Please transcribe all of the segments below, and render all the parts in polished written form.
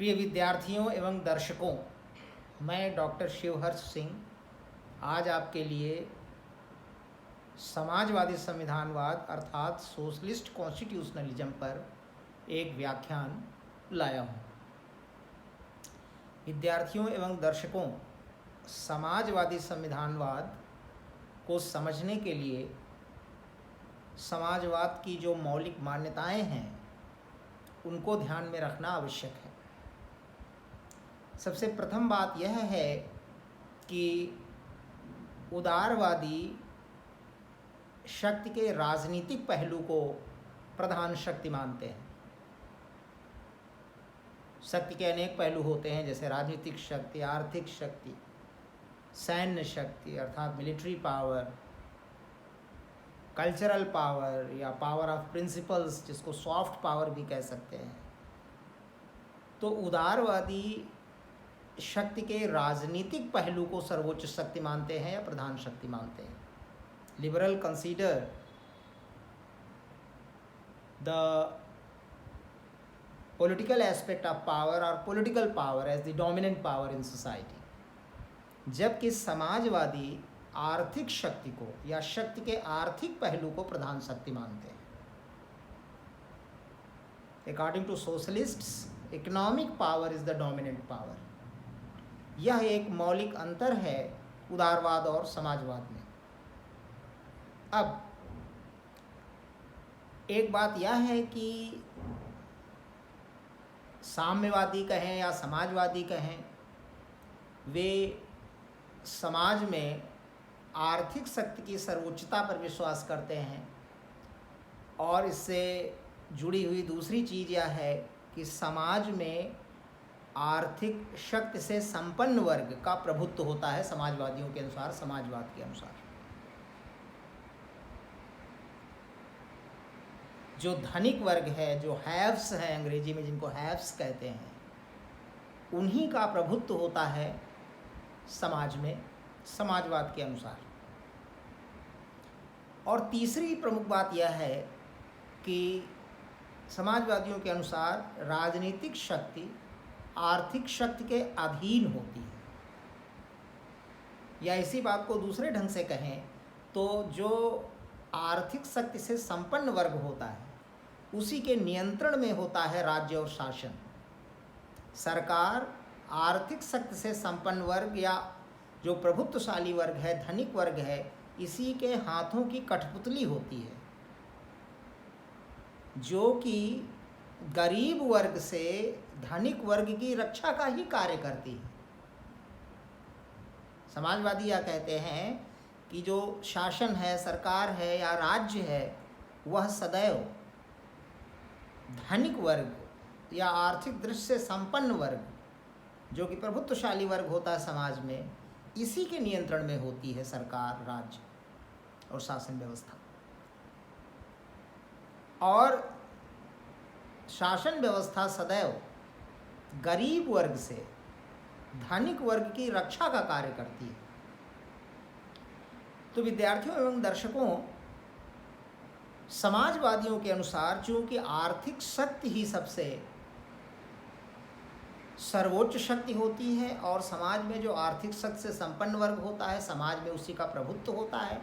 प्रिय विद्यार्थियों एवं दर्शकों, मैं डॉक्टर शिवहर्ष सिंह आज आपके लिए समाजवादी संविधानवाद अर्थात सोशलिस्ट कॉन्स्टिट्यूशनलिज्म पर एक व्याख्यान लाया हूँ। विद्यार्थियों एवं दर्शकों, समाजवादी संविधानवाद को समझने के लिए समाजवाद की जो मौलिक मान्यताएं हैं उनको ध्यान में रखना आवश्यक है। सबसे प्रथम बात यह है कि उदारवादी शक्ति के राजनीतिक पहलू को प्रधान शक्ति मानते हैं। शक्ति के अनेक पहलू होते हैं, जैसे राजनीतिक शक्ति, आर्थिक शक्ति, सैन्य शक्ति अर्थात मिलिट्री पावर, कल्चरल पावर या पावर ऑफ प्रिंसिपल्स जिसको सॉफ्ट पावर भी कह सकते हैं। तो उदारवादी शक्ति के राजनीतिक पहलू को सर्वोच्च शक्ति मानते हैं या प्रधान शक्ति मानते हैं। Liberal consider the political aspect of power और political power as the dominant power in society, जबकि समाजवादी आर्थिक शक्ति को या शक्ति के आर्थिक पहलू को प्रधान शक्ति मानते हैं। According to socialists, economic power is the dominant power. यह एक मौलिक अंतर है उदारवाद और समाजवाद में। अब एक बात यह है कि साम्यवादी कहें या समाजवादी कहें, वे समाज में आर्थिक शक्ति की सर्वोच्चता पर विश्वास करते हैं। और इससे जुड़ी हुई दूसरी चीज़ यह है कि समाज में आर्थिक शक्ति से संपन्न वर्ग का प्रभुत्व होता है समाजवादियों के अनुसार, समाजवाद के अनुसार। जो धनिक वर्ग है, जो हैव्स हैं, अंग्रेजी में जिनको हैव्स कहते हैं, उन्हीं का प्रभुत्व होता है समाज में, समाजवाद के अनुसार। और तीसरी प्रमुख बात यह है कि समाजवादियों के अनुसार राजनीतिक शक्ति आर्थिक शक्ति के अधीन होती है। या इसी बात को दूसरे ढंग से कहें तो जो आर्थिक शक्ति से संपन्न वर्ग होता है उसी के नियंत्रण में होता है राज्य और शासन। सरकार आर्थिक शक्ति से संपन्न वर्ग या जो प्रभुत्वशाली वर्ग है, धनिक वर्ग है, इसी के हाथों की कठपुतली होती है, जो कि गरीब वर्ग से धनिक वर्ग की रक्षा का ही कार्य करती है। समाजवादी यह कहते हैं कि जो शासन है, सरकार है या राज्य है, वह सदैव धनिक वर्ग या आर्थिक दृष्टि से संपन्न वर्ग, जो कि प्रभुत्वशाली वर्ग होता है समाज में, इसी के नियंत्रण में होती है सरकार, राज्य और शासन व्यवस्था। और शासन व्यवस्था सदैव गरीब वर्ग से धनिक वर्ग की रक्षा का कार्य करती है। तो विद्यार्थियों एवं दर्शकों, समाजवादियों के अनुसार चूंकि आर्थिक शक्ति ही सबसे सर्वोच्च शक्ति होती है और समाज में जो आर्थिक शक्ति से संपन्न वर्ग होता है, समाज में उसी का प्रभुत्व होता है,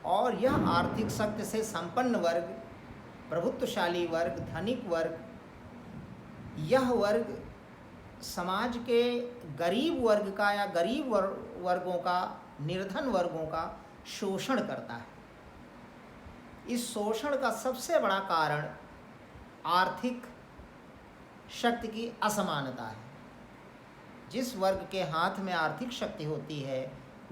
और यह आर्थिक शक्ति से संपन्न वर्ग, प्रभुत्वशाली वर्ग, धनिक वर्ग, यह वर्ग समाज के गरीब वर्ग का या गरीब वर्गों का, निर्धन वर्गों का शोषण करता है। इस शोषण का सबसे बड़ा कारण आर्थिक शक्ति की असमानता है। जिस वर्ग के हाथ में आर्थिक शक्ति होती है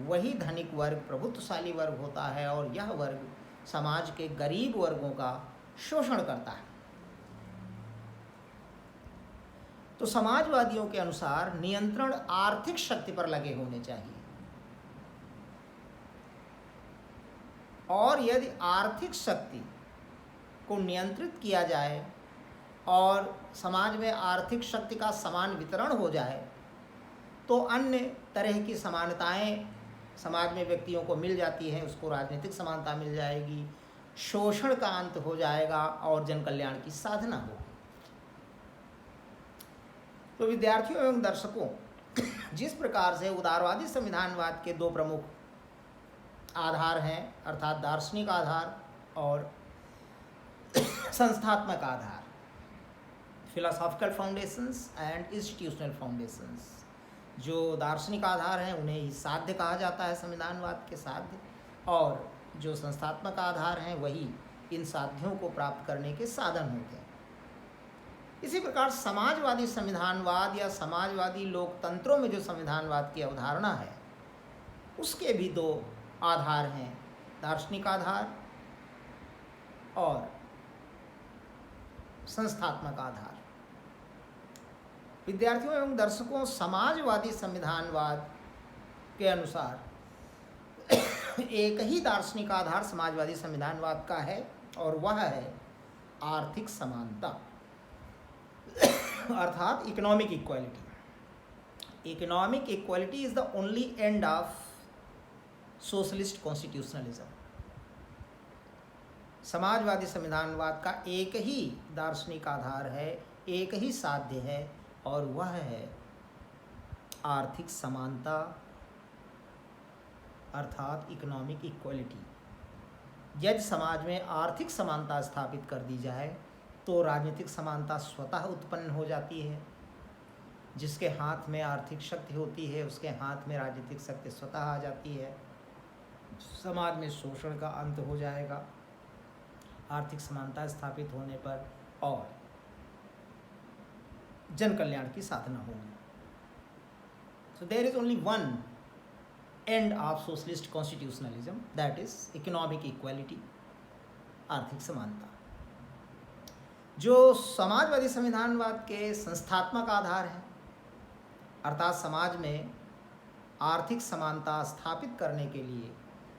वही धनिक वर्ग, प्रभुत्वशाली वर्ग होता है, और यह वर्ग समाज के गरीब वर्गों का शोषण करता है। तो समाजवादियों के अनुसार नियंत्रण आर्थिक शक्ति पर लगे होने चाहिए। और यदि आर्थिक शक्ति को नियंत्रित किया जाए और समाज में आर्थिक शक्ति का समान वितरण हो जाए तो अन्य तरह की समानताएं समाज में व्यक्तियों को मिल जाती हैं। उसको राजनीतिक समानता मिल जाएगी, शोषण का अंत हो जाएगा और जन कल्याण की साधना होगी। तो विद्यार्थियों एवं दर्शकों, जिस प्रकार से उदारवादी संविधानवाद के दो प्रमुख आधार हैं, अर्थात दार्शनिक आधार और संस्थात्मक आधार, philosophical foundations and institutional foundations, जो दार्शनिक आधार हैं उन्हें ही साध्य कहा जाता है, संविधानवाद के साध्य, और जो संस्थात्मक आधार हैं वही इन साध्यों को प्राप्त करने के साधन होते हैं। इसी प्रकार समाजवादी संविधानवाद या समाजवादी लोकतंत्रों में जो संविधानवाद की अवधारणा है उसके भी दो आधार हैं, दार्शनिक आधार और संस्थात्मक आधार। विद्यार्थियों एवं दर्शकों, समाजवादी संविधानवाद के अनुसार एक ही दार्शनिक आधार समाजवादी संविधानवाद का है और वह है आर्थिक समानता, अर्थात economic equality. Economic equality is the only end of socialist constitutionalism. समाजवादी संविधानवाद का एक ही दार्शनिक आधार है, एक ही साध्य है, और वह है आर्थिक समानता, अर्थात इकोनॉमिक इक्वालिटी। यदि समाज में आर्थिक समानता स्थापित कर दी जाए तो राजनीतिक समानता स्वतः उत्पन्न हो जाती है। जिसके हाथ में आर्थिक शक्ति होती है उसके हाथ में राजनीतिक शक्ति स्वतः आ जाती है। समाज में शोषण का अंत हो जाएगा आर्थिक समानता स्थापित होने पर, और जन कल्याण की साधना होगी। So there is only one end of socialist constitutionalism, that is economic equality, आर्थिक समानता। जो समाजवादी संविधानवाद के संस्थात्मक आधार हैं, अर्थात समाज में आर्थिक समानता स्थापित करने के लिए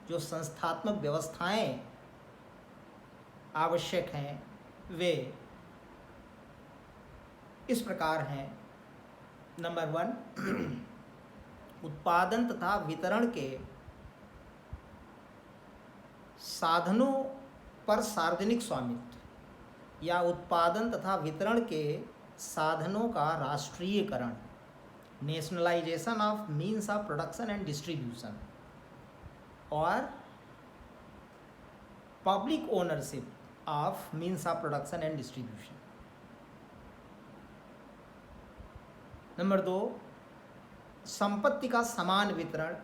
जो संस्थात्मक व्यवस्थाएं आवश्यक हैं वे इस प्रकार हैं। नंबर 1, उत्पादन तथा वितरण के साधनों पर सार्वजनिक स्वामित्व या उत्पादन तथा वितरण के साधनों का राष्ट्रीयकरण, nationalisation of means of production and distribution, और public ownership of means of production and distribution. Number 2, संपत्ति का समान वितरण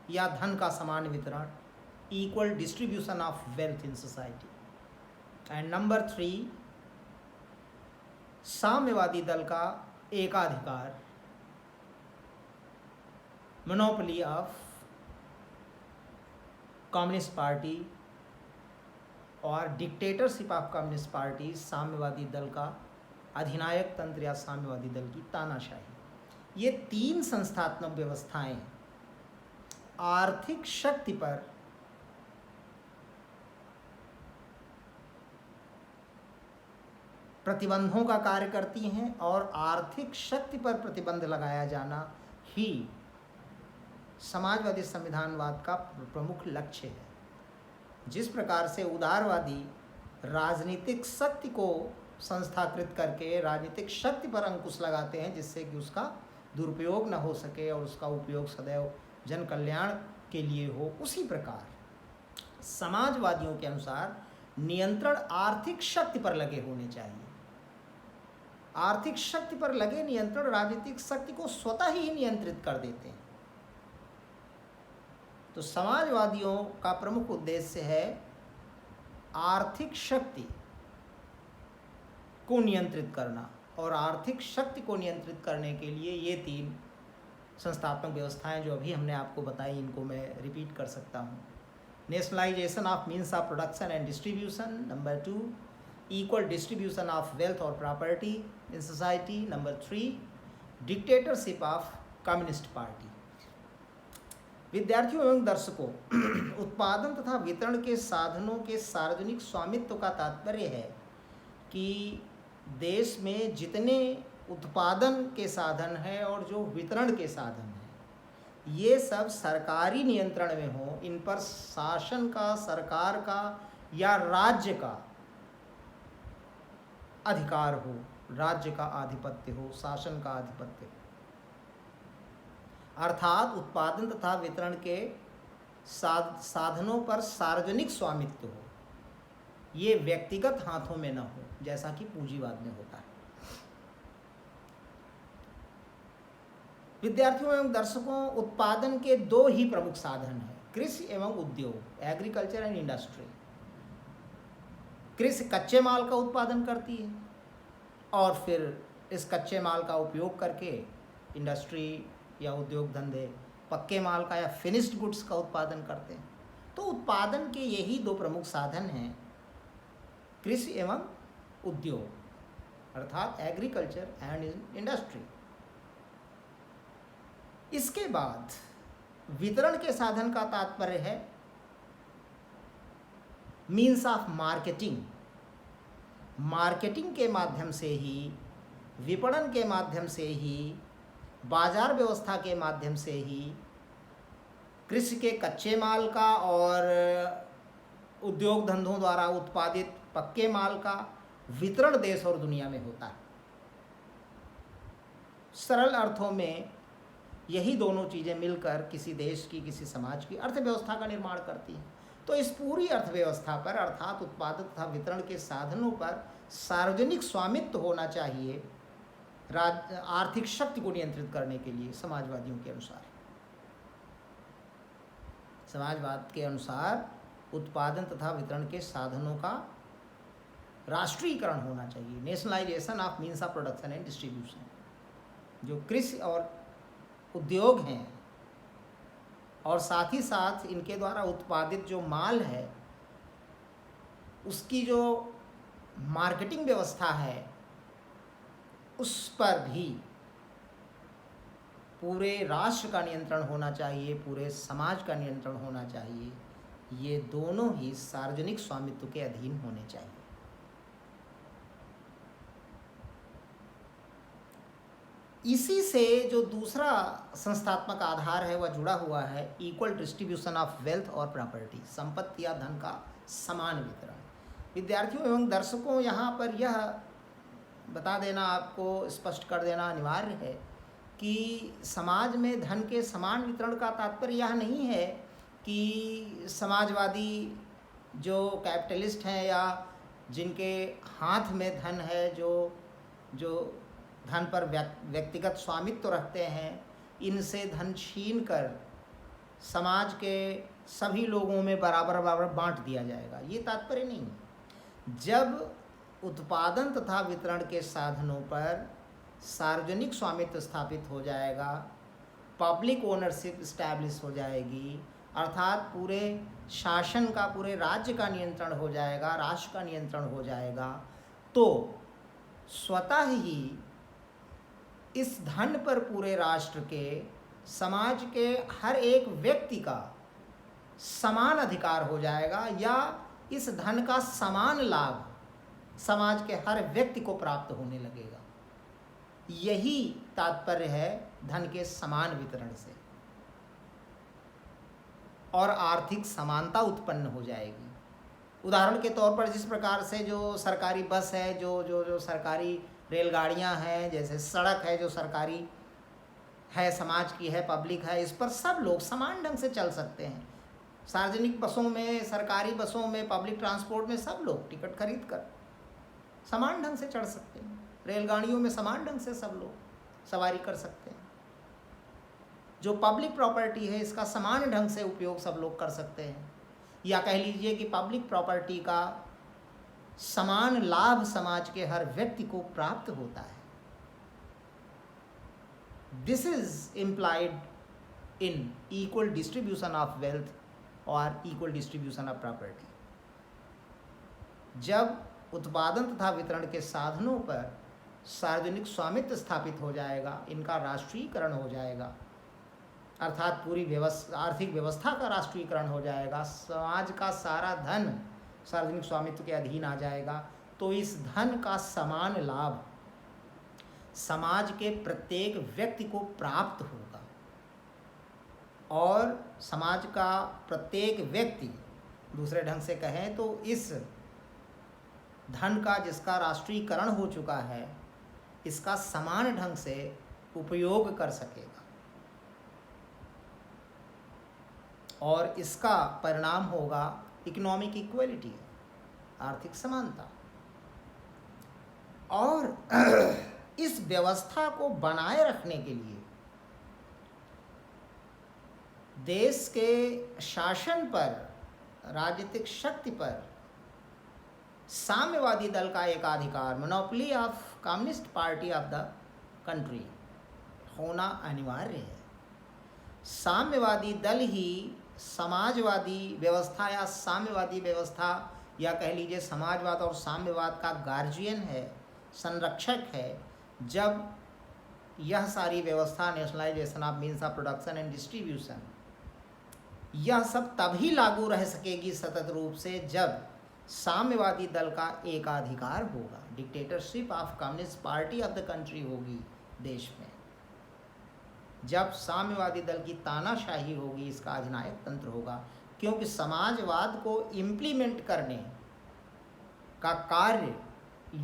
या धन का समान वितरण, equal distribution of wealth in society. And number 3, साम्यवादी दल का एकाधिकार, मोनोपोली ऑफ कम्युनिस्ट पार्टी और डिक्टेटरशिप ऑफ कम्युनिस्ट पार्टी, साम्यवादी दल का अधिनायक तंत्र या साम्यवादी दल की तानाशाही। ये 3 संस्थात्मक व्यवस्थाएं आर्थिक शक्ति पर प्रतिबंधों का कार्य करती हैं, और आर्थिक शक्ति पर प्रतिबंध लगाया जाना ही समाजवादी संविधानवाद का प्रमुख लक्ष्य है। जिस प्रकार से उदारवादी राजनीतिक शक्ति को संस्थाकृत करके राजनीतिक शक्ति पर अंकुश लगाते हैं जिससे कि उसका दुरुपयोग न हो सके और उसका उपयोग सदैव जन कल्याण के लिए हो, उसी प्रकार समाजवादियों के अनुसार नियंत्रण आर्थिक शक्ति पर लगे होने चाहिए। आर्थिक शक्ति पर लगे नियंत्रण राजनीतिक शक्ति को स्वतः ही नियंत्रित कर देते हैं। तो समाजवादियों का प्रमुख उद्देश्य है आर्थिक शक्ति को नियंत्रित करना, और आर्थिक शक्ति को नियंत्रित करने के लिए ये 3 संस्थात्मक व्यवस्थाएं जो अभी हमने आपको बताई इनको मैं रिपीट कर सकता हूँ। Nationalisation of means of production and distribution, number 2, equal distribution of wealth और property in society, number 3, dictatorship of communist party. विद्यार्थियों एवं दर्शकों, उत्पादन तथा वितरण के साधनों के सार्वजनिक स्वामित्व का तात्पर्य है कि देश में जितने उत्पादन के साधन हैं और जो वितरण के साधन हैं ये सब सरकारी नियंत्रण में हो, इन पर शासन का, सरकार का या राज्य का अधिकार हो, राज्य का आधिपत्य हो, शासन का आधिपत्य हो। अर्थात उत्पादन तथा वितरण के साधनों पर सार्वजनिक स्वामित्व हो, ये व्यक्तिगत हाथों में न हो, जैसा कि पूंजीवाद में होता है। विद्यार्थियों एवं दर्शकों, उत्पादन के दो ही प्रमुख साधन हैं, कृषि एवं उद्योग, एग्रीकल्चर एंड इंडस्ट्री। कृषि कच्चे माल का उत्पादन करती है और फिर इस कच्चे माल का उपयोग करके इंडस्ट्री या उद्योग धंधे पक्के माल का या फिनिश्ड गुड्स का उत्पादन करते हैं। तो उत्पादन के यही दो प्रमुख साधन हैं, कृषि एवं उद्योग, अर्थात एग्रीकल्चर एंड इंडस्ट्री। इसके बाद वितरण के साधन का तात्पर्य है मीन्स ऑफ मार्केटिंग। मार्केटिंग के माध्यम से ही, विपणन के माध्यम से ही, बाजार व्यवस्था के माध्यम से ही कृषि के कच्चे माल का और उद्योग धंधों द्वारा उत्पादित पक्के माल का वितरण देश और दुनिया में होता है। सरल अर्थों में यही दोनों चीज़ें मिलकर किसी देश की, किसी समाज की अर्थव्यवस्था का निर्माण करती हैं। तो इस पूरी अर्थव्यवस्था पर, अर्थात उत्पादन तथा वितरण के साधनों पर सार्वजनिक स्वामित्व होना चाहिए आर्थिक शक्ति को नियंत्रित करने के लिए। समाजवादियों के अनुसार, समाजवाद के अनुसार उत्पादन तथा वितरण के साधनों का राष्ट्रीयकरण होना चाहिए, nationalisation of means of production and distribution. जो कृषि और उद्योग हैं और साथ ही साथ इनके द्वारा उत्पादित जो माल है उसकी जो मार्केटिंग व्यवस्था है उस पर भी पूरे राष्ट्र का नियंत्रण होना चाहिए, पूरे समाज का नियंत्रण होना चाहिए। ये दोनों ही सार्वजनिक स्वामित्व के अधीन होने चाहिए। इसी से जो दूसरा संस्थात्मक आधार है वह जुड़ा हुआ है इक्वल डिस्ट्रीब्यूशन ऑफ वेल्थ और प्रॉपर्टी, संपत्ति या धन का समान वितरण। विद्यार्थियों एवं दर्शकों, यहाँ पर यह बता देना, आपको स्पष्ट कर देना अनिवार्य है कि समाज में धन के समान वितरण का तात्पर्य यह नहीं है कि समाजवादी जो कैपिटलिस्ट हैं या जिनके हाथ में धन है, जो धन पर व्यक्तिगत स्वामित्व रखते हैं, इनसे धन छीन कर समाज के सभी लोगों में बराबर बराबर बांट दिया जाएगा, ये तात्पर्य नहीं है। जब उत्पादन तथा वितरण के साधनों पर सार्वजनिक स्वामित्व स्थापित हो जाएगा, पब्लिक ओनरशिप इस्टेब्लिश हो जाएगी, अर्थात पूरे शासन का, पूरे राज्य का नियंत्रण हो जाएगा, राष्ट्र का नियंत्रण हो जाएगा, तो स्वतः ही इस धन पर पूरे राष्ट्र के, समाज के हर एक व्यक्ति का समान अधिकार हो जाएगा या इस धन का समान लाभ समाज के हर व्यक्ति को प्राप्त होने लगेगा। यही तात्पर्य है धन के समान वितरण से, और आर्थिक समानता उत्पन्न हो जाएगी। उदाहरण के तौर पर जिस प्रकार से जो सरकारी बस है, जो सरकारी रेलगाड़ियां हैं, जैसे सड़क है जो सरकारी है, समाज की है, पब्लिक है, इस पर सब लोग समान ढंग से चल सकते हैं। सार्वजनिक बसों में, सरकारी बसों में, पब्लिक ट्रांसपोर्ट में सब लोग टिकट खरीद कर समान ढंग से चढ़ सकते हैं। रेलगाड़ियों में समान ढंग से सब लोग सवारी कर सकते हैं। जो पब्लिक प्रॉपर्टी है इसका समान ढंग से उपयोग सब लोग कर सकते हैं, या कह लीजिए कि पब्लिक प्रॉपर्टी का समान लाभ समाज के हर व्यक्ति को प्राप्त होता है। This is implied in equal distribution of wealth और इक्वल डिस्ट्रीब्यूशन ऑफ प्रॉपर्टी। जब उत्पादन तथा वितरण के साधनों पर सार्वजनिक स्वामित्व स्थापित हो जाएगा, इनका राष्ट्रीयकरण हो जाएगा, अर्थात पूरी आर्थिक व्यवस्था का राष्ट्रीयकरण हो जाएगा, समाज का सारा धन सार्वजनिक स्वामित्व के अधीन आ जाएगा, तो इस धन का समान लाभ समाज के प्रत्येक व्यक्ति को प्राप्त होगा और समाज का प्रत्येक व्यक्ति, दूसरे ढंग से कहें तो इस धन का जिसका राष्ट्रीयकरण हो चुका है इसका समान ढंग से उपयोग कर सकेगा और इसका परिणाम होगा इकोनॉमिक इक्वलिटी, आर्थिक समानता। और इस व्यवस्था को बनाए रखने के लिए देश के शासन पर, राजनीतिक शक्ति पर साम्यवादी दल का एकाधिकार, monopoly of communist party of the country होना अनिवार्य है। साम्यवादी दल ही समाजवादी व्यवस्था या साम्यवादी व्यवस्था या कह लीजिए समाजवाद और साम्यवाद का गार्जियन है, संरक्षक है। जब यह सारी व्यवस्था, nationalisation of means of production and distribution, यह सब तभी लागू रह सकेगी सतत रूप से जब साम्यवादी दल का एकाधिकार होगा, dictatorship of communist party of the country होगी देश में। जब साम्यवादी दल की तानाशाही होगी, इसका अधिनायक तंत्र होगा, क्योंकि समाजवाद को इम्प्लीमेंट करने का कार्य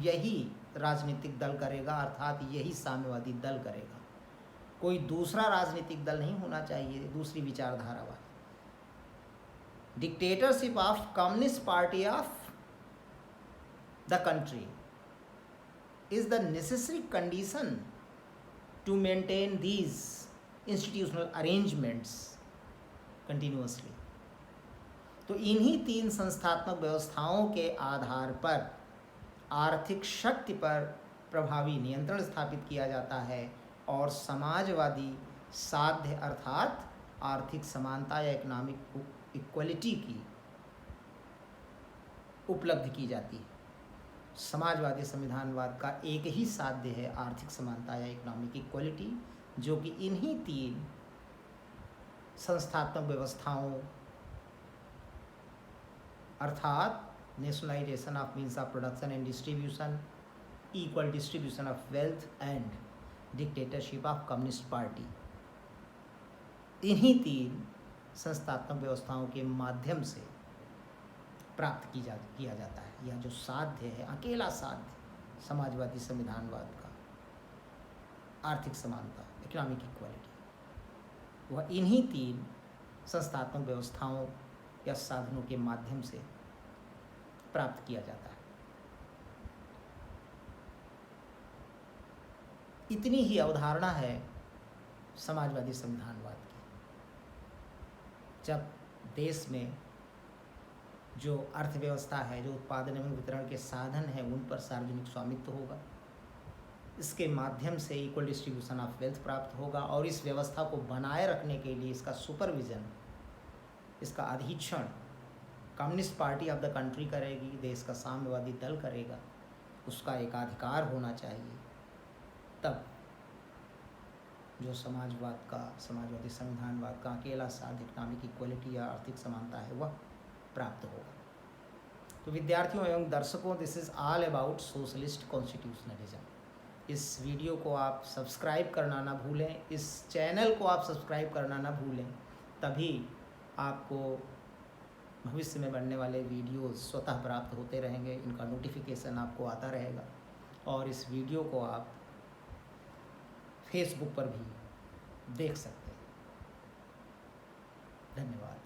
यही राजनीतिक दल करेगा, अर्थात यही साम्यवादी दल करेगा। कोई दूसरा राजनीतिक दल नहीं होना चाहिए दूसरी विचारधारा वाला। Dictatorship of communist party of the country is the necessary condition to maintain these institutional arrangements continuously। तो इन्हीं तीन संस्थात्मक व्यवस्थाओं के आधार पर आर्थिक शक्ति पर प्रभावी नियंत्रण स्थापित किया जाता है और समाजवादी साध्य अर्थात आर्थिक समानता या इकोनॉमिक इक्वलिटी की उपलब्धि की जाती है। समाजवादी संविधानवाद का एक ही साध्य है, आर्थिक समानता या इकोनॉमिक इक्वलिटी, जो कि इन्हीं तीन संस्थात्मक व्यवस्थाओं अर्थात nationalisation of means of production and distribution, equal distribution of wealth and dictatorship of communist party, इन्हीं तीन संस्थात्मक व्यवस्थाओं के माध्यम से प्राप्त किया जाता है। यह जो साध्य है, अकेला साध्य समाजवादी संविधानवाद का, आर्थिक समानता, इकोनॉमिक इक्वालिटी, वह इन्हीं तीन संस्थात्मक व्यवस्थाओं या साधनों के माध्यम से प्राप्त किया जाता है। इतनी ही अवधारणा है समाजवादी संविधानवाद की। जब देश में जो अर्थव्यवस्था है, जो उत्पादन एवं वितरण के साधन हैं, उन पर सार्वजनिक स्वामित्व होगा, इसके माध्यम से इक्वल डिस्ट्रीब्यूशन ऑफ वेल्थ प्राप्त होगा और इस व्यवस्था को बनाए रखने के लिए इसका सुपरविज़न, इसका अधीक्षण communist party of the country करेगी, देश का साम्यवादी दल करेगा, उसका एकाधिकार होना चाहिए। तब जो समाजवादी संविधानवाद का अकेला साध्य इकोनॉमिक इक्वलिटी या आर्थिक समानता है वह प्राप्त होगा। तो विद्यार्थियों एवं दर्शकों, this is all about socialist constitutionalism. इस वीडियो को आप सब्सक्राइब करना ना भूलें, इस चैनल को आप सब्सक्राइब करना ना भूलें, तभी आपको भविष्य में बनने वाले वीडियोस स्वतः प्राप्त होते रहेंगे, इनका नोटिफिकेशन आपको आता रहेगा। और इस वीडियो को आप फेसबुक पर भी देख सकते हैं। धन्यवाद।